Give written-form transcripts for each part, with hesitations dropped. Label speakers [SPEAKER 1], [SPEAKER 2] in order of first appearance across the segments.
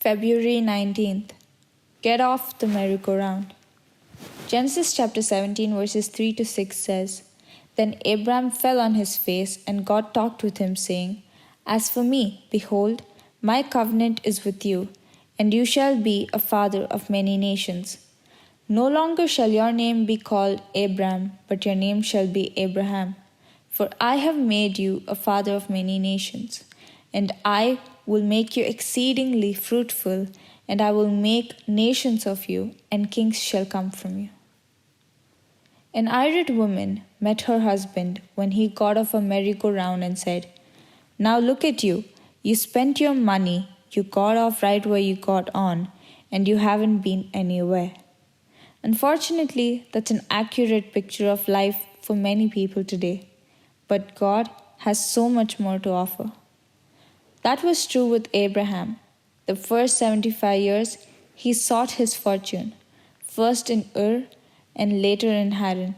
[SPEAKER 1] February 19th. Get off the merry-go-round. Genesis chapter 17 verses 3 to 6 says, Then Abram fell on his face, and God talked with him, saying, As for me, behold, my covenant is with you, and you shall be a father of many nations. No longer shall your name be called Abram, but your name shall be Abraham. For I have made you a father of many nations, and I will make you exceedingly fruitful, and I will make nations of you, and kings shall come from you. An irate woman met her husband when he got off a merry-go-round and said, Now look at you. You spent your money, you got off right where you got on, and you haven't been anywhere. Unfortunately, that's an accurate picture of life for many people today. But God has so much more to offer. That was true with Abraham. The first 75 years, he sought his fortune, first in Ur and later in Haran.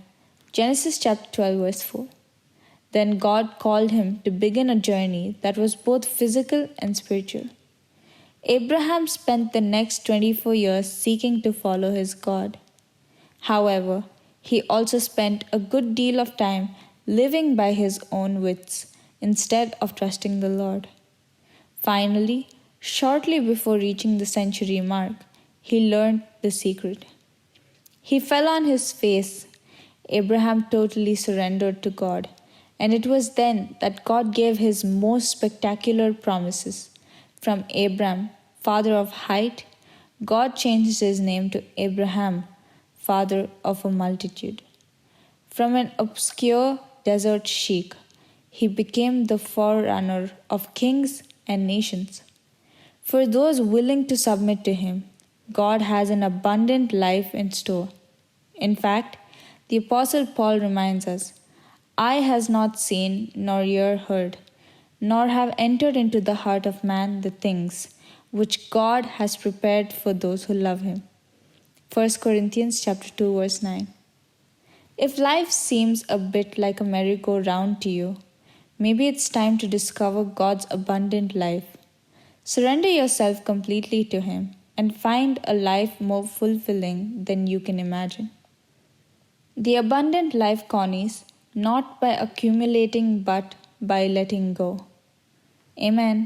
[SPEAKER 1] Genesis chapter 12 verse 4. Then God called him to begin a journey that was both physical and spiritual. Abraham spent the next 24 years seeking to follow his God. However, he also spent a good deal of time living by his own wits instead of trusting the Lord. Finally, shortly before reaching the century mark, he learned the secret. He fell on his face. Abraham totally surrendered to God, and it was then that God gave his most spectacular promises. From Abram, father of height, God changed his name to Abraham, father of a multitude. From an obscure desert sheik, he became the forerunner of kings and nations. For those willing to submit to him, God has an abundant life in store. In fact, the Apostle Paul reminds us, Eye has not seen nor ear heard, nor have entered into the heart of man the things which God has prepared for those who love him. 1 Corinthians chapter 2 verse 9. If life seems a bit like a merry-go-round to you, maybe it's time to discover God's abundant life. Surrender yourself completely to Him and find a life more fulfilling than you can imagine. The abundant life cornies, not by accumulating but by letting go. Amen.